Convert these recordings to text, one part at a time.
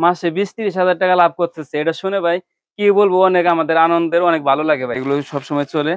মাসে 20-30 হাজার টাকা লাভ করতেছে। এটা শুনে ভাই কি বলবো, অনেক আমাদের আনন্দের, অনেক ভালো লাগে ভাই। এগুলো সবসময় চলে।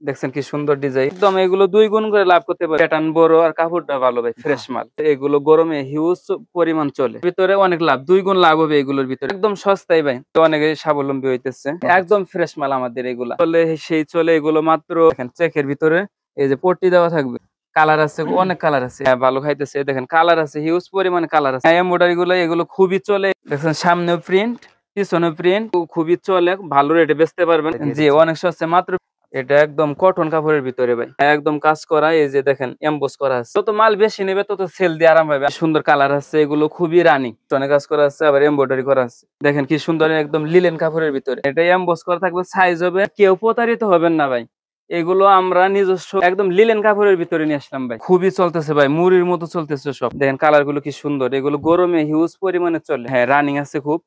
দেখছেন কি সুন্দর ডিজাইন, একদম এগুলো 2 গুণ করে লাভ করতে পারে। প্যাটার্ন বড় আর কাপড়টা ভালো ভাই, ফ্রেশ মাল। এগুলো গরমে হিউজ পরিমাণ চলে, ভিতরে অনেক লাভ, 2 গুণ লাভ হবে এগুলোর ভিতরে। একদম সস্তায় ভাই, তো অনেকে স্বাবলম্বী হইতেছে। একদম ফ্রেশ মাল আমাদের এগুলা চলে, সেই চলে। এগুলো মাত্র দেখেন চেকের ভিতরে এই যে পট্টি দেওয়া থাকবে। কালার আছে, অনেক কালার আছে। ভালো খাইতেছে, দেখেন কালার আছে, হিউজ পরিমাণে কালার আছে। এমব্রয়ডারি গুলো এগুলো খুবই চলে। দেখেন সামনেও প্রিন্ট, পিছনেও প্রিন্ট, খুবই চলে। ভালো রেটে বেচতে পারবেন। জি, অনেক সস্তা, মাত্র। এটা একদম কটন কাপড়ের ভিতরে ভাই, একদম কাজ করা। এই যে দেখেন এমবোস করা আছে। যত মাল বেশি নেবে তত সেল দিয়ে আরাম পাবে। সুন্দর কালার আছে, এগুলো খুবই রানিং। অনেক কাজ করা আছে, আবার এমব্রয়ডারি করা আছে। দেখেন কি সুন্দর, একদম লিলেন কাপড়ের ভিতরে। এটা এমবোস করা থাকবে, সাইজ হবে। কেউ প্রতারিত হবেন না ভাই। এগুলো আমরা নিজস্ব একদম লিলেন কাপড়ের ভিতরে নিয়ে আসলাম ভাই। খুবই চলতেছে ভাই, মুড়ির মতো চলতেছে সব। দেখেন কালার গুলো কি সুন্দর, এগুলো গরমে হিউজ পরিমাণে চলে। হ্যাঁ, রানিং আছে খুব।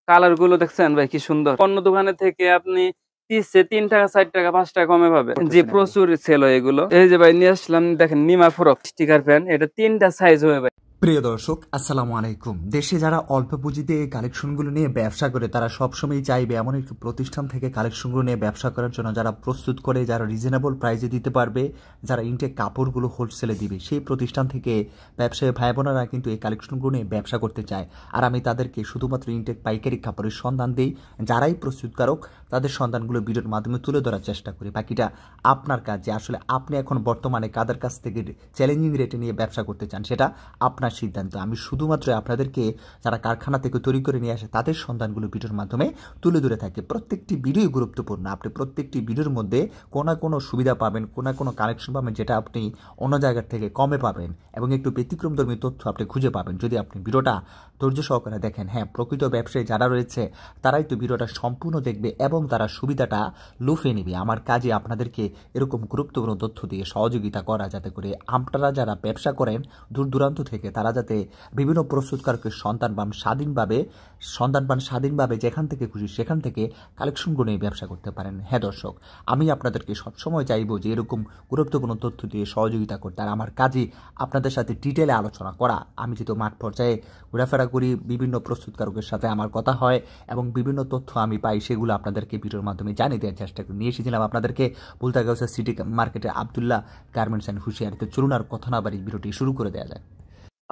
কালার গুলো দেখছেন ভাই কি সুন্দর। অন্য দোকানে থেকে আপনি পিসে 3 টাকা 4 টাকা 5 টাকা কমে পাবে। জি, প্রচুর সেল হয় এগুলো। এই যে ভাই নিয়ে আসলাম, দেখেন নিমা ফ্রক স্টিকার প্যান্ট। এটা 3টা সাইজ হবে ভাই। প্রিয় দর্শক, আসসালামু আলাইকুম। দেশে যারা অল্প পুঁজিতে এই কালেকশনগুলো নিয়ে ব্যবসা করে, তারা সবসময় চাইবে এমন একটি প্রতিষ্ঠান থেকে কালেকশনগুলো নিয়ে ব্যবসা করার জন্য, যারা প্রস্তুত করে, যারা রিজনেবল প্রাইসে দিতে পারবে, যারা ইনটেক কাপড়গুলো হোলসেলে দিবে। সেই প্রতিষ্ঠান থেকে ব্যবসায়ী ভাই বোনেরা কিন্তু এই কালেকশনগুলো নিয়ে ব্যবসা করতে চায়। আর আমি তাদেরকে শুধুমাত্র ইনটেক পাইকারি কাপড়ের সন্ধান দিই। যারাই প্রস্তুতকারক, তাদের সন্ধানগুলো ভিডিওর মাধ্যমে তুলে ধরার চেষ্টা করি। বাকিটা আপনার কাজ, যে আসলে আপনি এখন বর্তমানে কাদের কাছ থেকে চ্যালেঞ্জিং রেটে নিয়ে ব্যবসা করতে চান, সেটা আপনার সিদ্ধান্ত। আমি শুধুমাত্র আপনাদেরকে যারা কারখানা থেকে তৈরি করে নিয়ে আসে তাদের সন্ধানগুলো ভিডিওর মাধ্যমে তুলে ধরে থাকি। প্রত্যেকটি ভিডিও গুরুত্বপূর্ণ। আপনি প্রত্যেকটি ভিডিওর মধ্যে কোনো সুবিধা পাবেন, কোনো কানেকশন পাবেন, যেটা আপনি অন্য জায়গার থেকে কমে পাবেন, এবং একটু ব্যতিক্রমধর্মী তথ্য আপনি খুঁজে পাবেন যদি আপনি ভিডিওটা ধৈর্য সহকারে দেখেন। হ্যাঁ, প্রকৃত ব্যবসায়ী যারা রয়েছে তারাই তো ভিডিওটা সম্পূর্ণ দেখবে এবং তারা সুবিধাটা লুফে নেবে। আমার কাজে আপনাদেরকে এরকম গুরুত্বপূর্ণ তথ্য দিয়ে সহযোগিতা করা, যাতে করে আপনারা যারা ব্যবসা করেন দূর দূরান্ত থেকে, তারা যাতে বিভিন্ন প্রস্তুতকারকের সন্ধান পান স্বাধীনভাবে, যেখান থেকে খুশি সেখান থেকে কালেকশনগুলো নিয়ে ব্যবসা করতে পারেন। হ্যাঁ দর্শক, আমি আপনাদেরকে সবসময় চাইবো যে এরকম গুরুত্বপূর্ণ তথ্য দিয়ে সহযোগিতা করতে। আর আমার কাজে আপনাদের সাথে ডিটেলে আলোচনা করা। আমি যেহেতু মাঠ পর্যায়ে ঘোরাফেরা করি, বিভিন্ন প্রস্তুতকারকের সাথে আমার কথা হয় এবং বিভিন্ন তথ্য আমি পাই, সেগুলো আপনাদেরকে ভিডিওর মাধ্যমে জানিয়ে দেওয়ার চেষ্টা করি। নিয়ে এসেছিলাম আপনাদেরকে বুলতাগাউসা সিটি মার্কেটে আব্দুল্লাহ গার্মেন্টস অ্যান্ড হুশিয়ারিতে। চলুন আর কথা না বাড়ি, ভিডিওটি শুরু করে দেওয়া যায়।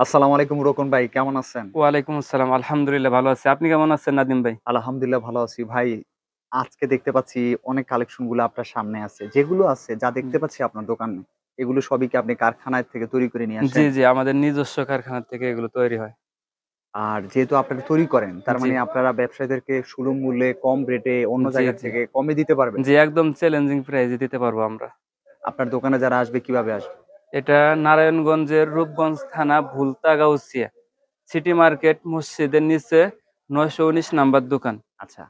আসসালামু আলাইকুম রোকন ভাই, কেমন আছেন? ওয়ালাইকুম আসসালাম, আলহামদুলিল্লাহ ভালো আছি। আপনি কেমন আছেন নাদিম ভাই? আলহামদুলিল্লাহ ভালো আছি ভাই। আজকে দেখতে পাচ্ছি অনেক কালেকশন গুলো আপনার সামনে আছে। যেগুলো আছে, যা দেখতে পাচ্ছি আপনার দোকানে, এগুলো সবই কি আপনি কারখানায় থেকে তৈরি করে নিয়ে জি আসেন? জি, আমাদের নিজস্ব কারখানা থেকে এগুলো তৈরি হয়। আর যেহেতু আপনারা তৈরি করেন, তার জি মানে আপনারা ব্যবসায়ীদেরকে সুলভ মূল্যে, কম রেটে অন্য জি জায়গা জি থেকে কমে দিতে পারবেন। জি, একদম চ্যালেঞ্জিং প্রাইসে দিতে পারবো আমরা। আপনার দোকানে যারা আসবে কিভাবে আসবে? এটা নারায়ণগঞ্জের রূপগঞ্জ থানা, ভুলতা-গাউছিয়া সিটি মার্কেট মসজিদের নিচে 919 নাম্বার দোকান। আচ্ছা,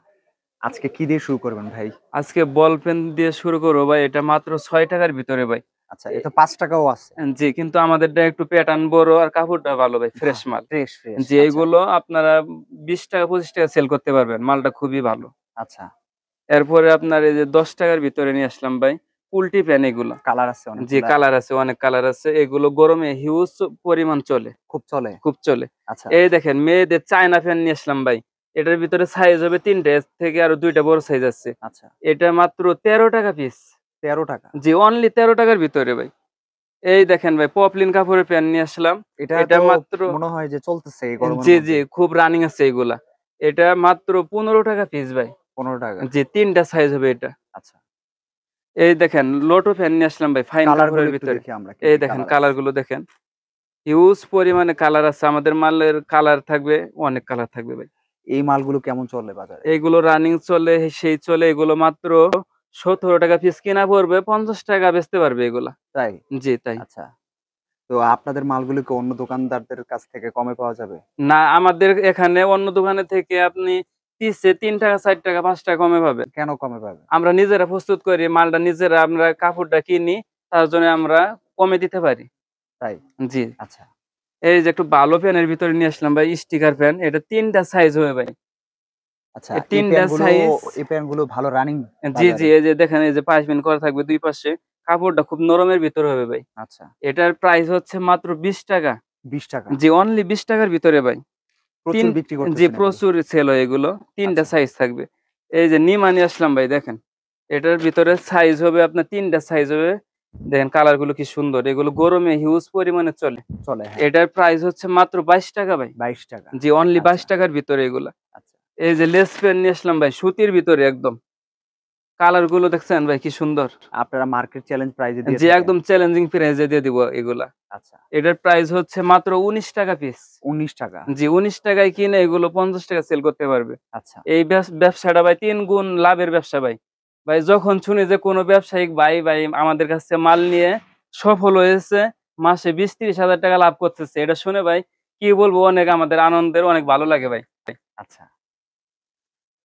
আজকে কি দিয়ে শুরু করবেন ভাই? আজকে বল পেন দিয়ে শুরু করবো ভাই। এটা মাত্র 6 টাকার ভিতরে ভাই। আচ্ছা, এটা 5 টাকাও আছে। জি, কিন্তু আমাদেরটা একটু প্যাটার্ন বড় আর কাপড়টা ভালো ভাই, ফ্রেশ মাল। Fresh fresh. জি, আচ্ছা এগুলো আপনারা 20 টাকা 25 টাকা সেল করতে পারবেন, মালটা খুবই ভালো। আচ্ছা, এরপরে আপনার এই যে 10 টাকার ভিতরে নিয়ে আসলাম ভাই, পুলটি প্যান এগুলো। কালার আছে জি, অনেকগুলা। কালার আছে, অনেক কালার আছে। এগুলো গরমে হিউজ পরিমাণ চলে, খুব চলে। খুব চলে। আচ্ছা এই দেখেন মেয়েদের চায়না ফ্যান নিয়ে আসলাম ভাই। এটার ভিতরে সাইজ হবে 3টে, এর থেকে আরো 2টা বড় সাইজ আছে। আচ্ছা, এটা মাত্র 13 টাকা পিস। 13 টাকা। জি, অনলি 13 টাকার ভিতরে ভাই। এই দেখেন ভাই, পপলিন কাপড়ের প্যান নিয়ে আসলাম। এটা এটা তো মাত্র, মনে হয় যে চলতেছে এই গরমের জি জি, মধ্যে। খুব রানিং আছে এগুলা। এটা মাত্র 15 টাকা পিস ভাই। 15 টাকা। জি, 3টা সাইজ হবে এটা। আচ্ছা, এই দেখেন লোটো ফ্যান নিয়ে আসলাম ভাই, ফাইন কালার গুলো কাপড়ের একটু ভিতরে। দেখি আমরা, কি এই কি দেখেন কালার আছে। কালার গুলো দেখেন, হিউজ পরিমাণে কালার আছে। আমাদের মালের কালার থাকবে, অনেক কালার থাকবে ভাই। এই মালগুলো কেমন চলে বাজারে? এইগুলো রানিং চলে, সেই চলে। এগুলো মাত্র 17 টাকা পিস কিনা পড়বে, 50 টাকা বেচতে পারবে এগুলা। তাই? জি তাই। আচ্ছা, তো আপনাদের মালগুলো কি অন্য দোকানদারদের কাছ থেকে কমে পাওয়া যাবে? না, আমাদের এখানে অন্য দোকানে থেকে আপনি পিসে 3 টাকা 4 টাকা 5 টাকা কমে পাবেন। কেন কমে পাবে? আমরা নিজেরা প্রস্তুত করি মালটা, নিজেরা আমরা কাপড়টা কিনি, তার জন্য আমরা কমে দিতে পারি। তাই? জি, আচ্ছা এই যে একটু ভালো প্যানের ভিতরে নিয়ে আসলাম ভাই, স্টিকার প্যান। এটা 3টা সাইজ হবে ভাই। আচ্ছা, এই 3টা সাইজ। এই প্যান্টগুলো ভালো রানিং জি জি, বাজারে। এই যে দেখেন, এই যে পাইপিং করা থাকবে দুই পাশে। কাপড়টা খুব নরমের ভিতরে হবে ভাই। আচ্ছা, এটার প্রাইস হচ্ছে মাত্র 20 টাকা। 20 টাকা। জি, অনলি 20 টাকার ভিতরে ভাই। প্রচুর বিক্রি জি করতেছেন এগুলো। প্রচুর সেল হয় এগুলো। ৩ টা আচ্ছা। সাইজ থাকবে। এই যে নিমা নিয়ে আসলাম ভাই দেখেন। এটার ভিতরে সাইজ হবে আপনার ৩ টা সাইজ হবে। দেখেন কালার গুলো কি সুন্দর। এগুলো গরমে হিউজ পরিমাণে চলে। চলে, হ্যাঁ। এটার প্রাইস হচ্ছে মাত্র ৳২২ ভাই। ৳২২। জি অনলি আচ্ছা, ৳২২ র ভিতরে এগুলা। আচ্ছা। এই যে লেস প্যান্ট নিয়ে আসলাম ভাই সুতির ভিতরে একদম। কালার গুলো দেখছেন ভাই কি সুন্দর। আপনারা মার্কেট চ্যালেঞ্জ প্রাইস এ দিয়ে জি থাকেন। একদম চ্যালেঞ্জিং প্রাইসে দিয়ে দিব এগুলা। আচ্ছা। এটার প্রাইস হচ্ছে মাত্র ৳১৯ পিস। ৳১৯। জি ৳১৯ য় কিনে এগুলো ৳৫০ সেল করতে পারবে। আচ্ছা। এই ব্যবসাটা ভাই ৩ গুণ লাভের ব্যবসা ভাই। ভাই যখন শুনি যে কোনো ব্যবসায়িক ভাই আমাদের কাছ থেকে মাল নিয়ে সফল হয়েছে, মাসে ২০-৩০ হাজার টাকা লাভ করতেছে। এটা শুনে ভাই কি বলবো অনেক আমাদের আনন্দের অনেক ভালো লাগে ভাই। আচ্ছা।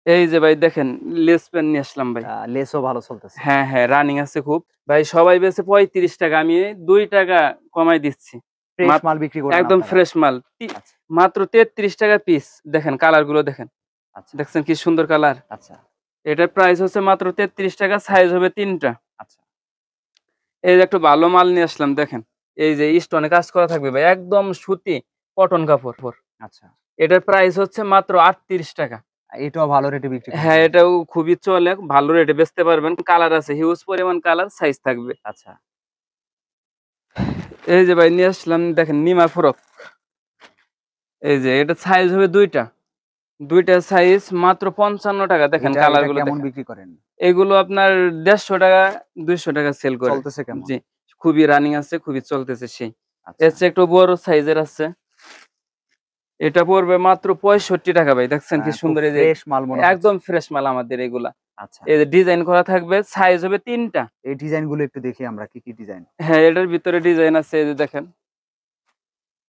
এই যে ভাই দেখেন লেস প্যান্ট নিয়ে আসলাম ভাই। লেসও ভালো চলতেছে। হ্যাঁ, হ্যাঁ রানিং আছে খুব। ভাই সবাই বেচে ৳৩৫ আমি ৳২ কমাই দিচ্ছি। ফ্রেশ মাত মাল বিক্রি করেন একদম আপনারা। ফ্রেশ মাল। আচ্ছা, মাত্র ৳৩৩ পিস। দেখেন কালার গুলো দেখেন। আচ্ছা, দেখছেন কি সুন্দর কালার। আচ্ছা, এটার প্রাইস হচ্ছে মাত্র ৳৩৩ সাইজ হবে ৩ টা। আচ্ছা, এই যে একটু ভালো মাল নিয়ে আসলাম দেখেন। এই যে স্টোনে কাজ করা থাকবে ভাই একদম সুতি কটন কাপড়। আচ্ছা। এটার প্রাইস হচ্ছে মাত্র ৳৩৮। এটাও ভালো রেটে বিক্রি হ্যাঁ, করবেন। এটাও খুবই চলে। ভালো রেটে বেচতে পারবেন। কালার আছে হিউজ পরিমাণ কালার সাইজ থাকবে। আচ্ছা, এই যে ভাই নিয়ে আসলাম দেখেন নিমা ফ্রক। এই যে এটা সাইজ হবে ২ টা। ২ টা সাইজ মাত্র ৳৫৫ দেখেন কালার এটা গুলো কেমন দেখেন। বিক্রি করেন? এগুলো আপনার ৳১৫০ ৳২০০ সেল করে। চলতেছে কেমন? জি, খুবই রানিং আছে, খুবই চলতেছে সেই। আচ্ছা। এর চেয়ে একটু বড় সাইজের আছে। এটা পড়বে মাত্র ৳৬৫ ভাই। দেখছেন কি খুব সুন্দর এই যে ফ্রেশ মাল মনে হচ্ছে। একদম ফ্রেশ মাল আমাদের এগুলা। আচ্ছা। এই যে ডিজাইন করা থাকবে, সাইজ হবে ৩ টা। এই ডিজাইন গুলো একটু দেখি আমরা কি, কি ডিজাইন? হ্যাঁ, এটার ভিতরে ডিজাইন আছে এই যে দেখেন।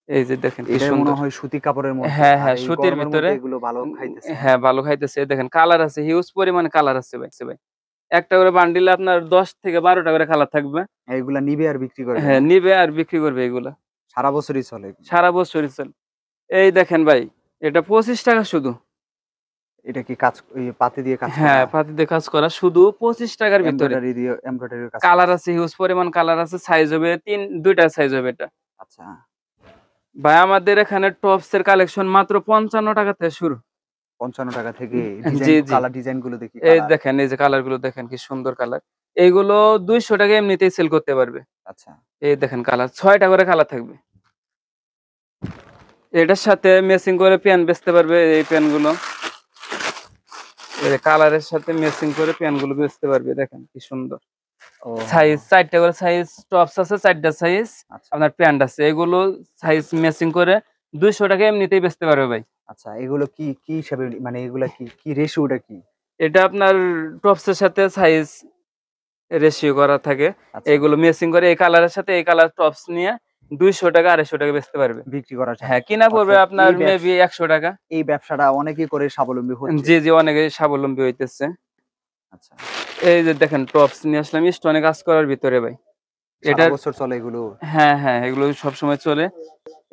এই যে দেখেন কি এটাই মনে সুন্দর। হয় সুতি কাপড়ের মধ্যে। হ্যাঁ, আর হ্যাঁ এই সুতির গরমের ভিতরে মধ্যে এগুলো ভালো খাইতেছে। হ্যাঁ, ভালো খাইতেছে। এই দেখেন কালার আছে, হিউজ পরিমাণে কালার আছে ভাই। একটা করে বান্ডিলে আপনার ১০ থেকে ১২ টা করে কালার থাকবে। এগুলা নিবে আর বিক্রি করবে হ্যাঁ, না? নিবে আর বিক্রি করবে এগুলা। সারা বছরই চলে এগুলো। সারা বছরই চলে। এই দেখেন ভাই, এটা ৳২৫ শুধু। এটা কি কাজ পাতি দিয়ে কাজ করা? হ্যাঁ, পাতি দিয়ে কাজ করা শুধু ৳২৫ র ভিতরে। এমব্রয়ডারি কাজ করা কালার আছে। আছে, হিউজ পরিমাণ কালার আছে। সাইজ হবে ২ টা সাইজ হবে এটা। আচ্ছা। ভাই আমাদের এখানে টপস এর কালেকশন মাত্র ৳৫৫ থেকে শুরু। ৳৫৫ থেকে জি, জি। ডিজাইন গুলো দেখি এই কালার। দেখেন, এই যে কালার গুলো দেখেন কি সুন্দর কালার। এইগুলো ৳২০০ এমনিতেই সেল করতে পারবে। আচ্ছা, এই দেখেন কালার ৬ টা করে কালার থাকবে। এটার সাথে ম্যাচিং করে প্যান্ট বেচতে পারবে এই প্যান্ট গুলো। এই যে কালারের সাথে ম্যাচিং করে প্যান্ট গুলো বেচতে পারবে দেখেন কি সুন্দর। ও সাইজ ৪ টা করে সাইজ টপস আছে ৪ টা সাইজ। আচ্ছা, আপনার প্যান্ট আছে। এগুলো সাইজ ম্যাচিং করে ৳২০০ এমনিতেই বেচতে পারবে ভাই। আচ্ছা। এগুলো কি, কি হিসাবে মানে এগুলা কি, কি রেশিওটা কি? এটা আপনার টপস এর সাথে সাইজ রেশিও করা থাকে। আচ্ছা, এগুলো ম্যাচিং করে এই কালারের সাথে এই কালার টপস নিয়ে ৳২০০ ৳২৫০ বেচতে পারবে। বিক্রি করা যায়। হ্যাঁ, কিনা পড়বে অর্থাৎ আপনার মেবি ৳১০০। এই ব্যবসাটা অনেকেই করে স্বাবলম্বী হচ্ছে। জি, জি অনেকেই স্বাবলম্বী হইতেছে। আচ্ছা। এই যে দেখেন টপস নিয়ে আসলাম স্টোনে কাজ করার ভিতরে ভাই। সারা এটার বছর চলে এগুলো? হ্যাঁ, হ্যাঁ এগুলো সবসময় চলে।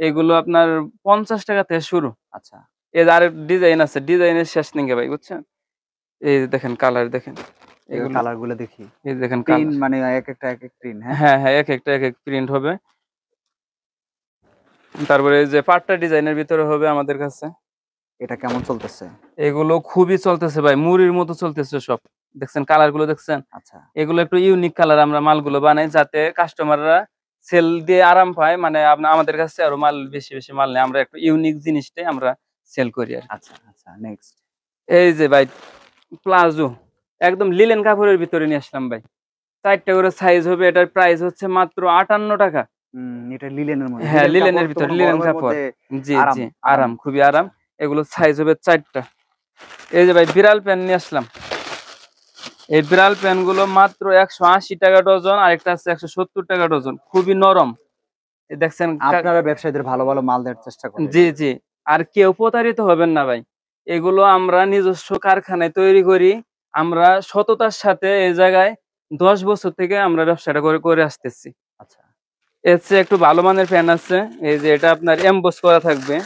এগুলো আপনার ৳৫০ থেকে শুরু। আচ্ছা। এই যে আরেক ডিজাইন আছে। ডিজাইনের শেষ নেই ভাই বুঝছেন? এই যে দেখেন কালার দেখেন। এগুলো এগুলো কালার গুলো দেখি। এই যে দেখেন প্রিন্ট কালার। মানে একেকটা একেক প্রিন্ট, হ্যাঁ? হ্যাঁ, হ্যাঁ একেকটা একেক প্রিন্ট হবে। তারপরে এই যে পাট্টা ডিজাইনের ভিতরে হবে আমাদের কাছে। এটা কেমন চলতেছে? এগুলো খুবই চলতেছে ভাই। মুড়ির মতো চলতেছে সব। দেখছেন কালার গুলো দেখছেন? আচ্ছা, এগুলো একটু ইউনিক কালার আমরা মালগুলো বানাই যাতে কাস্টমাররা সেল দিয়ে আরাম পায়। মানে আমাদের কাছে আরো মাল বেশি মাল নেয়। আমরা একটু ইউনিক জিনিসটাই আমরা সেল করি আরকি। আচ্ছা, আচ্ছা। নেক্সট। এই যে ভাই প্লাজো একদম লিলেন কাপড়ের ভিতরে নিয়ে আসলাম ভাই। ৪ টা করে সাইজ হবে। এটার প্রাইস হচ্ছে মাত্র ৳৫৮। এটা লিলেনের মধ্যে। হ্যাঁ, লিলেন কাপড় লিলেনের তো ভিতরে মনে লিলেন গরমের কাপড়। মধ্যে জি, আরাম, জি আরাম। আরাম, খুবই আরাম। আচ্ছা, এগুলো সাইজ হবে ৪ টা। এই যে ভাই বিড়াল প্যান্ট নিয়ে আসলাম। এই বিড়াল প্যান্ট গুলো মাত্র ৳১৮০ ডজন, আরেকটা আছে ৳১৭০ ডজন। খুবই নরম। এই দেখছেন আপনারা ব্যবসায়ীদের ভালো, ভালো মাল দেওয়ার চেষ্টা করেন। জি, জি। আর কেউ প্রতারিত হবেন না ভাই। এগুলো আমরা নিজস্ব কারখানায় তৈরি করি। আমরা সততার সাথে এই জায়গায় ১০ বছর থেকে আমরা ব্যবসাটা করে আসতেছি। আচ্ছা, এর চেয়ে একটু ভালো মানের প্যান্ট আছে। এই যে এটা আপনার এমবস করা থাকবে।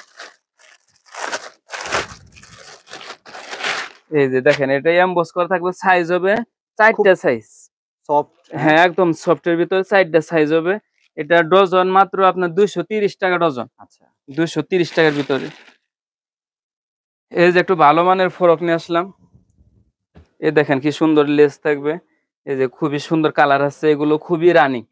এই যে দেখেন এটা এমবস করা থাকবে। সাইজ হবে ৪ খুব টা সাইজ। সফট, হ্যাঁ? হ্যাঁ, একদম সফটের ভিতরে ৪ টা সাইজ হবে। এটা ডজন মাত্র আপনার ৳২৩০ ডজন। আচ্ছা, ৳২৩০ র ভিতরে। এই যে একটু ভালো মানের ফ্রক নিয়ে আসলাম। এই দেখেন কি সুন্দর লেস থাকবে। এই যে খুবই সুন্দর কালার আছে, এগুলো খুবই রানিং।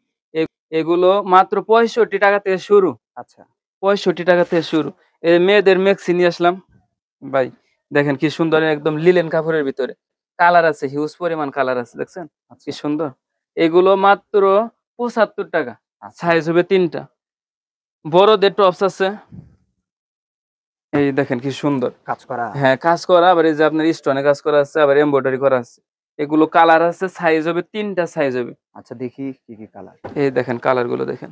এগুলো মাত্র 65 টাকা থেকে শুরু। আচ্ছা 65 টাকা থেকে শুরু। এই মেয়েদের মেক্সি নিয়ে আসলাম ভাই। দেখেন কি সুন্দর, একদম লিলেন কাপড়ের ভিতরে কালার আছে, হিউজ পরিমাণ কালার আছে, দেখছেন কি আচ্ছা সুন্দর। এগুলো মাত্র 75 টাকা। আচ্ছা। সাইজ হবে 3টা। বড়দের টপস আছে, এই দেখেন কি সুন্দর। কাজ করা। হ্যাঁ, কাজ করা, আবার এই যে আপনার স্টোনে কাজ করা আছে, আবার এমব্রয়ডারি করা আছে। এগুলো কালার আছে, সাইজ হবে 3টা সাইজ হবে। আচ্ছা দেখি কি কি কালার। এই দেখেন কালার গুলো দেখেন,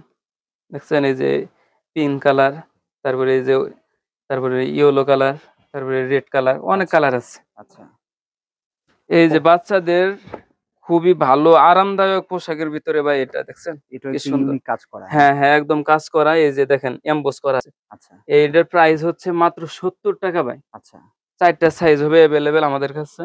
দেখছেন এই যে পিঙ্ক কালার, তারপরে এই যে তারপরে ইয়েলো কালার, তারপরে রেড কালার, অনেক আচ্ছা কালার আছে। আচ্ছা। এই যে ও, বাচ্চাদের খুবই ভালো আরামদায়ক পোশাকের ভিতরে ভাই, এটা দেখছেন এটা কি একটু সুন্দর। ইউনিক কাজ করা, হ্যাঁ। হ্যাঁ হ্যাঁ, একদম কাজ করা, এই যে দেখেন এমবোস করা আছে। আচ্ছা এইটার প্রাইস হচ্ছে মাত্র 70 টাকা ভাই। আচ্ছা। 4টা সাইজ হবে অ্যাভেলেবেল আমাদের কাছে।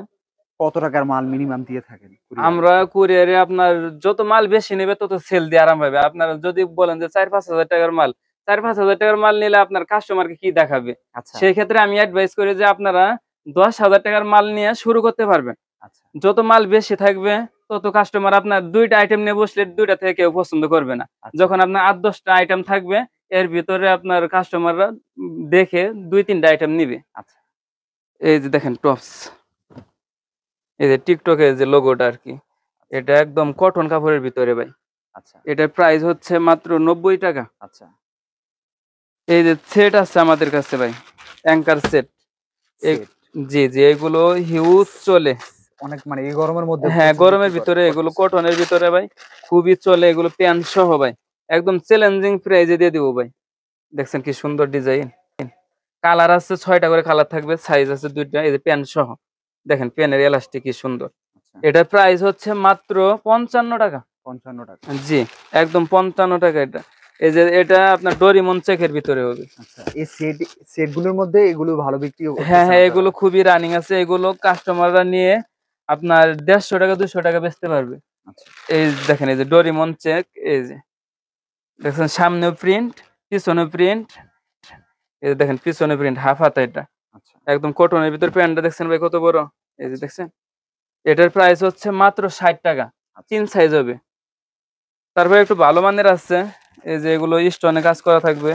কত টাকার মাল মিনিমাম দিয়ে থাকেন কুরিয়ারে? আমরা কুরিয়ারে আপনার যত মাল বেশি নেবে তত সেল দিয়ে আরাম পাবে। আপনার যদি বলেন যে 4-5 হাজার টাকার মাল, 4-5 হাজার টাকার মাল নিলে আপনার কাস্টমারকে কি দেখাবে? আচ্ছা সেই ক্ষেত্রে আমি অ্যাডভাইস করি যে আপনারা 10,000 টাকার মাল নিয়ে শুরু করতে পারবেন। আচ্ছা যত মাল বেশি থাকবে তত কাস্টমার আপনার 2টা আইটেম নিয়ে বসলে 2টা থেকে কেউ পছন্দ করবে না। আচ্ছা যখন আপনার 8-10টা আইটেম থাকবে, এর ভিতরে আপনার কাস্টমাররা দেখে 2-3টা আইটেম নিবে। আচ্ছা এই যে দেখেন টপস, এই যে টিকটকের যে লোগোটা আর কি, এটা একদম কটন কাপড়ের ভিতরে ভাই। আচ্ছা এটার প্রাইস হচ্ছে মাত্র 90 টাকা। আচ্ছা। এই যে সেট আছে আমাদের কাছে ভাই, অ্যাঙ্কার সেট। সেট জি জি, এগুলো হিউজ চলে। অনেক, মানে এই গরমের মধ্যে হ্যাঁ, প্রচুর গরমের বিক্রি ভিতরে এগুলো করতেছে। কটনের ভিতরে ভাই খুবই চলে, এগুলো প্যান্ট সহ ভাই, একদম চ্যালেঞ্জিং প্রাইজে দিয়ে দিব ভাই। দেখছেন কি সুন্দর ডিজাইন। কালার আছে 6টা করে কালার থাকবে, সাইজ আছে 2টা। এই যে প্যান্ট সহ দেখেন, প্যানের এলাস্টিক কি সুন্দর। আচ্ছা এটার প্রাইস হচ্ছে মাত্র 55 টাকা। 55 টাকা। জি, একদম 55 টাকা এটা। এই যে এটা আপনার ডোরিমন চেকের ভিতরে হবে। আচ্ছা, এই সেট গুলোর মধ্যে এগুলো ভালো বিক্রি হ্যাঁ করতেছেন হ্যাঁ, আপনারা? এগুলো খুবই রানিং আছে, এগুলো কাস্টমাররা নিয়ে আপনার 150 টাকা 200 টাকা বেচতে পারবে। আচ্ছা এই দেখেন, এই যে ডোরিমন চেক, এই যে দেখছেন সামনেও প্রিন্ট, পিছনেও প্রিন্ট। এই যে দেখেন পিছনে প্রিন্ট, হাফ হাতা এটা, আচ্ছা একদম কটনের ভিতর। প্যান্টটা দেখছেন ভাই কত বড়, এই যে আচ্ছা দেখছেন। এটার প্রাইস হচ্ছে মাত্র 60 টাকা। আচ্ছা 3 সাইজ হবে। তারপরে একটু ভালো মানের আছে, এই যে এগুলো স্টোনে কাজ করা থাকবে।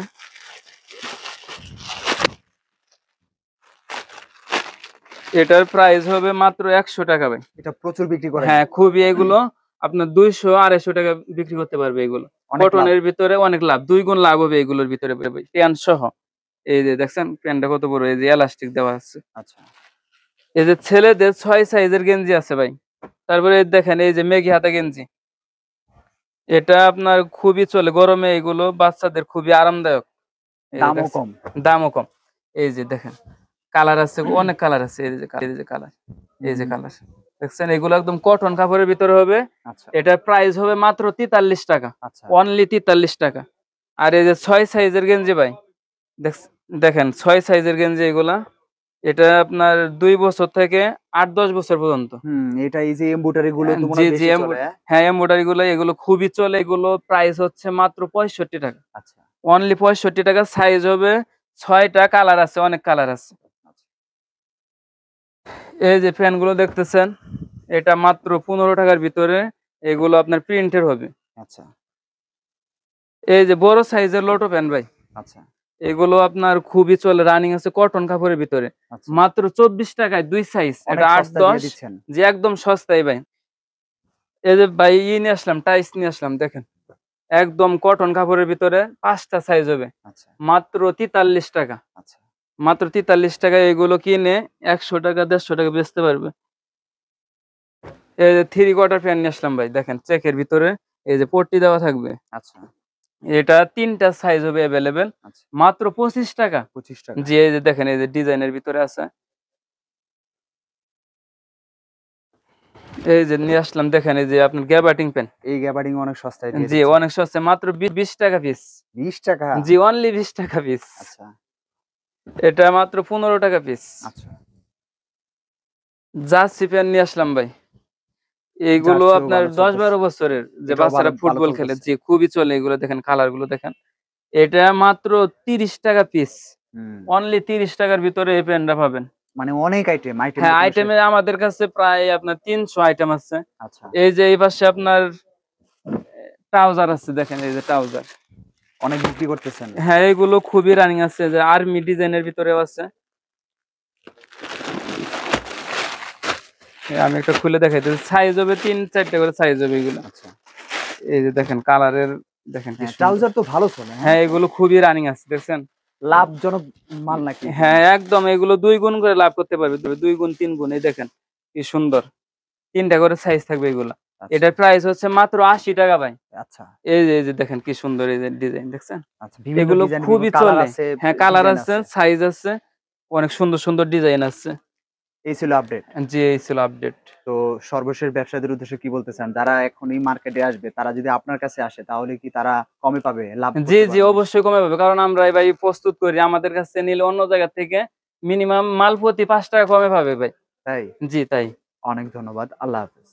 এটার প্রাইস হবে মাত্র 100 টাকা ভাই। এটা প্রচুর বিক্রি করেন? হ্যাঁ, খুবই। এগুলো আপনার 200-250 টাকা বিক্রি করতে পারবে এগুলো। অনেক লাভ। কটনের ভিতরে অনেক লাভ, 2 গুণ লাভ হবে এগুলোর ভিতরে ভাই, প্যান্ট সহ। এই যে দেখছেন প্যান্টটা কত বড়, এই যে এলাস্টিক দেওয়া আছে। আচ্ছা এই যে ছেলেদের 6 সাইজের গেঞ্জি আছে ভাই। তারপরে এই দেখেন, এই যে মেগি হাতা গেঞ্জি, এটা আপনার খুবই চলে গরমে, এগুলো বাচ্চাদের খুবই আরামদায়ক। এই যে দামও দেখছেন, কম। দামও কম। এই যে দেখেন কালার আছে, অনেক কালার আছে। এই যে কালার, এই যে হুম, কালার দেখছেন, এগুলো একদম কটন কাপড়ের ভিতরে হবে। আচ্ছা এটার প্রাইস হবে মাত্র 43 টাকা, আচ্ছা অনলি 43 টাকা। আর এই যে 6 সাইজের গেঞ্জি ভাই, দেখেন 6 সাইজের গেঞ্জি এগুলা, এটা আপনার 2 বছর থেকে 8-10 বছর পর্যন্ত। এটা এই যে এমব্রয়ডারি গুলো তো মনে জি হয় জি, বেশি চলে, হ্যাঁ? হ্যাঁ এমব্রয়ডারি গুলো এগুলো খুবই চলে। এগুলো প্রাইস হচ্ছে মাত্র 65 টাকা, আচ্ছা অনলি 65 টাকা। সাইজ হবে 6টা, কালার আছে, অনেক কালার আছে। আচ্ছা এই যে প্যান্ট গুলো দেখতেছেন, এটা মাত্র 15 টাকার ভিতরে, এগুলো আপনার প্রিন্টের হবে। আচ্ছা এই যে বড় সাইজের লোটো প্যান্ট ভাই, আচ্ছা এগুলো আপনার খুবই চলে, রানিং আছে কটন কাপড়ের ভিতরে। আচ্ছা। মাত্র 24 টাকায় 2 সাইজ, অনেক এটা সস্তা দিয়ে 8-10। দিচ্ছেন। যে একদম সস্তায় ভাই। এই যে ভাই নিয়ে আসলাম, টাইস নিয়ে আসলাম, দেখেন একদম কটন কাপড়ের ভিতরে 5টা সাইজ হবে, আচ্ছা মাত্র 43 টাকা। আচ্ছা মাত্র 43 টাকায় এগুলো কিনে 100 টাকা 150 টাকা বেচতে পারবে। এই যে 3/4 প্যান্ট নিয়ে আসলাম ভাই, দেখেন চেকের ভিতরে, এই যে পট্টি দেওয়া থাকবে। আচ্ছা এটা 3টা সাইজ হবে অ্যাভেলেবেল, আচ্ছা। মাত্র 25 টাকা। 25 টাকা। জি, এই যে দেখেন, এই যে ডিজাইনের ভিতরে আছে। এই যে নিয়ে আসলাম, দেখেন এই যে আপনার গ্যাবার্ডিং পেন। এই গ্যাবার্ডিং অনেক সস্তায় দিয়ে জি, দিচ্ছেন। অনেক সস্তা, মাত্র 20 টাকা পিস। 20 টাকা? জি, অনলি 20 টাকা পিস। আচ্ছা এটা মাত্র 15 টাকা পিস। আচ্ছা। জার্সি প্যান নিয়ে আসলাম ভাই। এইগুলো জার্সিও আপনার ভালো 10-12 চলতেছে। বছরের, যে এটাও ভালো বাচ্চারা ভালো ফুটবল খেলে। চলতেছে। জি, খুবই চলে এগুলো, দেখেন কালার গুলো দেখেন। এটা মাত্র 30 টাকা পিস, হুম অনলি 30 টাকার ভিতরে এই প্যান্টটা পাবেন। মানে অনেক আইটেম আইটেম হ্যাঁ, আইটেমে আমাদের কাছে প্রায় আপনার 300 আইটেম আছে। আচ্ছা, এই যে এই পাশে আপনার ট্রাউজার আছে, দেখেন এই যে ট্রাউজার। অনেক বিক্রি করতেছেন। হ্যাঁ, এগুলো খুবই রানিং আছে, যে আর্মি ডিজাইনের ভিতরেও আছে। আমি একটা খুলে দেখাইতেছি, সাইজ হবে 3-4টা করে সাইজ হবে এগুলো। আচ্ছা, এই যে দেখেন কালারের, দেখেন কি হ্যাঁ সুন্দর। ট্রাউজার তো ভালো চলে। হ্যাঁ, এগুলো খুবই রানিং আছে, দেখছেন। লাভজনক মাল নাকি? হ্যাঁ, একদম এগুলো 2 গুণ করে লাভ করতে পারবে, 2 গুণ 3 গুণ। এই দেখেন কি সুন্দর, 3টা করে সাইজ থাকবে এগুলা। আচ্ছা, এটার প্রাইস হচ্ছে মাত্র 80 টাকা ভাই। আচ্ছা, এই যে দেখেন কি সুন্দর এই যে ডিজাইন, দেখছেন। আচ্ছা, বিভিন্ন এগুলো ডিজাইন, খুবই বিভিন্ন কালার চলে। আছে, হ্যাঁ, কালার ডিজাইন আছে, আছে। সাইজ আছে, অনেক সুন্দর সুন্দর ডিজাইন আছে। এই ছিল আপডেট। জি, এই ছিল আপডেট। তো সর্বশেষ ব্যবসায়ীদের উদ্দেশ্যে কি বলতে চান? যারা এখন এই মার্কেটে আসবে, তারা যদি আপনার কাছে আসে তাহলে কি তারা কমে পাবে, লাভ জি, করতে জি, পারবে? অবশ্যই কমে পাবে, কারণ আমরা ভাই প্রস্তুত করি। আমাদের কাছে নিলে অন্য জায়গা থেকে মিনিমাম মাল প্রতি 5 টাকা কমে পাবে ভাই। তাই? জি, তাই। অনেক ধন্যবাদ। আল্লাহ হাফেজ।